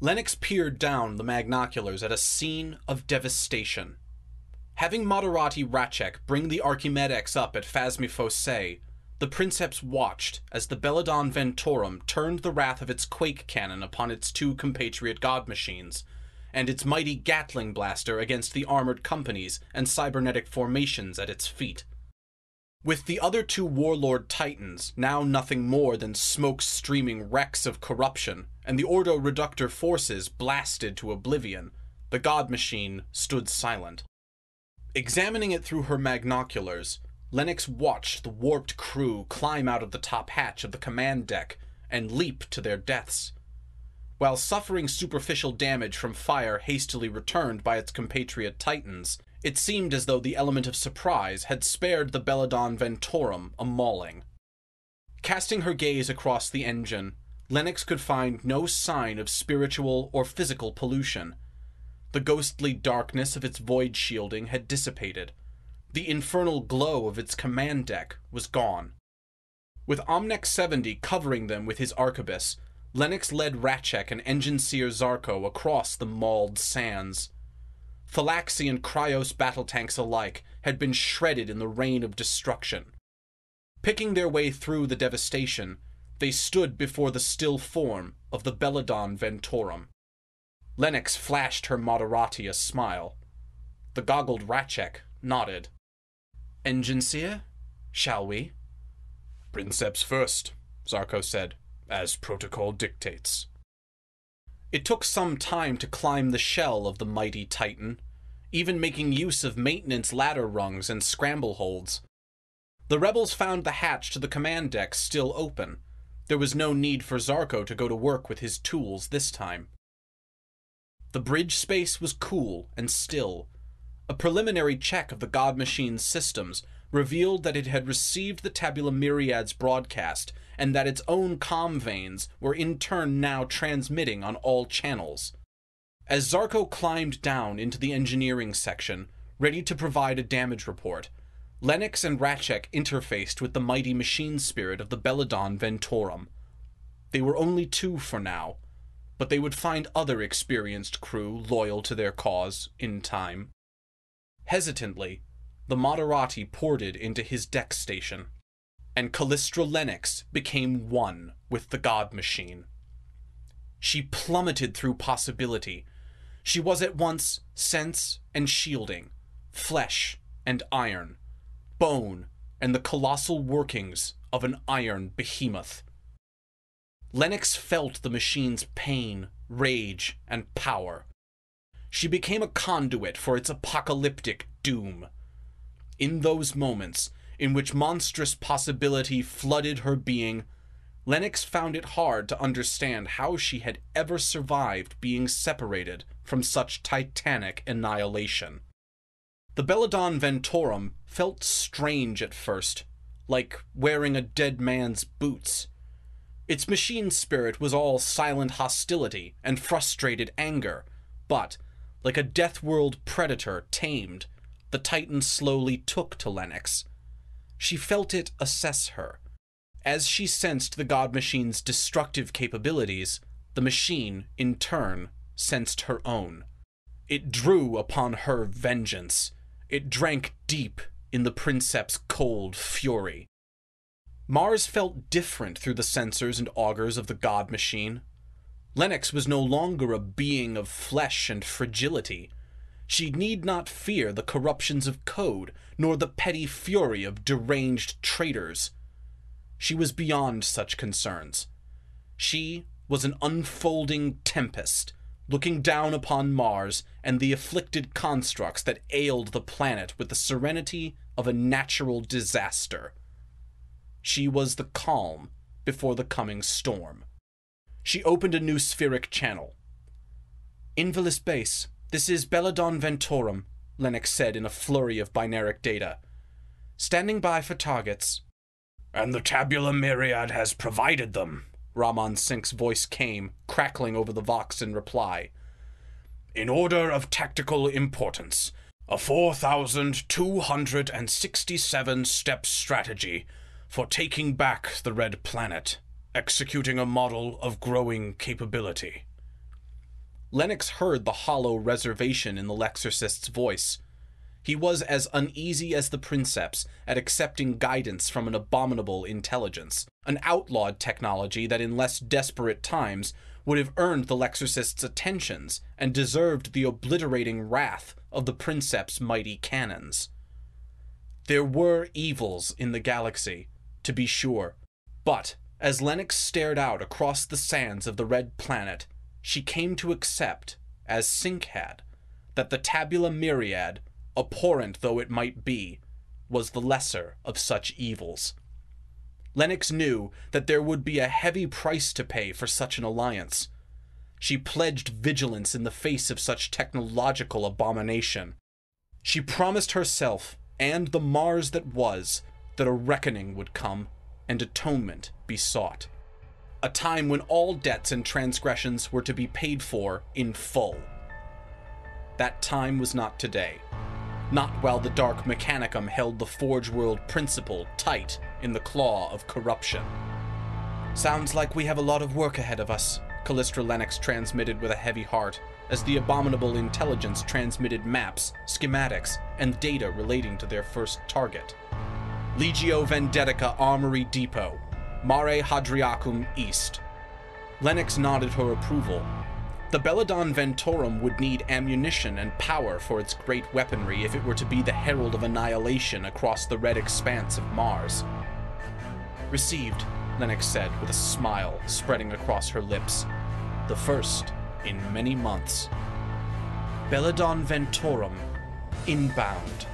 Lennox peered down the magnoculars at a scene of devastation. Having Moderati Ratchek bring the Archimedex up at Phasmi Fosse, the Princeps watched as the Belladon Ventorum turned the wrath of its quake cannon upon its two compatriot god machines, and its mighty Gatling blaster against the armored companies and cybernetic formations at its feet. With the other two warlord titans now nothing more than smoke-streaming wrecks of corruption, and the Ordo Reductor forces blasted to oblivion, the god machine stood silent. Examining it through her magnoculars, Lennox watched the warped crew climb out of the top hatch of the command deck and leap to their deaths. While suffering superficial damage from fire hastily returned by its compatriot titans, it seemed as though the element of surprise had spared the Belladon Ventorum a mauling. Casting her gaze across the engine, Lennox could find no sign of spiritual or physical pollution. The ghostly darkness of its void shielding had dissipated. The infernal glow of its command deck was gone. With Omnex 70 covering them with his arquebus, Lennox led Ratchek and Engine Seer Zarko across the mauled sands. Thalaxi and Cryos battle tanks alike had been shredded in the rain of destruction. Picking their way through the devastation, they stood before the still form of the Belladon Ventorum. Lennox flashed her Moderati a smile. The goggled Ratchek nodded. "Engine Seer, shall we?" "Princeps first," Zarko said, "as protocol dictates." It took some time to climb the shell of the mighty Titan, even making use of maintenance ladder rungs and scramble holds. The rebels found the hatch to the command deck still open. There was no need for Zarko to go to work with his tools this time. The bridge space was cool and still. A preliminary check of the God Machine's systems revealed that it had received the Tabula Myriad's broadcast, and that its own comm vanes were in turn now transmitting on all channels. As Zarko climbed down into the engineering section, ready to provide a damage report, Lennox and Ratchek interfaced with the mighty machine spirit of the Belladon Ventorum. They were only two for now, but they would find other experienced crew loyal to their cause in time. Hesitantly, the Moderati ported into his deck station, and Callistra Lennox became one with the God Machine. She plummeted through possibility. She was at once sense and shielding, flesh and iron, bone and the colossal workings of an iron behemoth. Lennox felt the machine's pain, rage, and power. She became a conduit for its apocalyptic doom. In those moments, in which monstrous possibility flooded her being, Lennox found it hard to understand how she had ever survived being separated from such titanic annihilation. The Belladon Ventorum felt strange at first, like wearing a dead man's boots. Its machine spirit was all silent hostility and frustrated anger, but, like a death-world predator tamed, the Titan slowly took to Lennox. She felt it assess her. As she sensed the God Machine's destructive capabilities, the machine, in turn, sensed her own. It drew upon her vengeance. It drank deep in the Princeps' cold fury. Mars felt different through the sensors and augers of the God Machine. Lennox was no longer a being of flesh and fragility. She need not fear the corruptions of code, nor the petty fury of deranged traitors. She was beyond such concerns. She was an unfolding tempest, looking down upon Mars and the afflicted constructs that ailed the planet with the serenity of a natural disaster. She was the calm before the coming storm. She opened a new spheric channel. "Invalis Base, this is Belladon Ventorum," Lennox said in a flurry of binaric data. "Standing by for targets." "And the Tabula Myriad has provided them," Raman Sink's voice came, crackling over the Vox in reply. "In order of tactical importance, a 4,267-step strategy for taking back the Red Planet, executing a model of growing capability." Lennox heard the hollow reservation in the Lexorcist's voice. He was as uneasy as the Princeps at accepting guidance from an abominable intelligence, an outlawed technology that in less desperate times would have earned the Lexorcist's attentions and deserved the obliterating wrath of the Princeps' mighty cannons. There were evils in the galaxy, to be sure, but as Lennox stared out across the sands of the Red Planet, she came to accept, as Sync had, that the tabula Myriad, abhorrent though it might be, was the lesser of such evils. Lennox knew that there would be a heavy price to pay for such an alliance. She pledged vigilance in the face of such technological abomination. She promised herself, and the Mars that was, that a reckoning would come, and atonement be sought. A time when all debts and transgressions were to be paid for in full. That time was not today. Not while the Dark Mechanicum held the Forge World principle tight in the claw of corruption. "Sounds like we have a lot of work ahead of us," Callistra Lennox transmitted with a heavy heart, as the abominable intelligence transmitted maps, schematics, and data relating to their first target. Legio Vendetica Armory Depot, Mare Hadriacum East. Lennox nodded her approval. The Belladon Ventorum would need ammunition and power for its great weaponry if it were to be the herald of annihilation across the red expanse of Mars. "Received," Lennox said with a smile spreading across her lips. "The first in many months. Belladon Ventorum, inbound."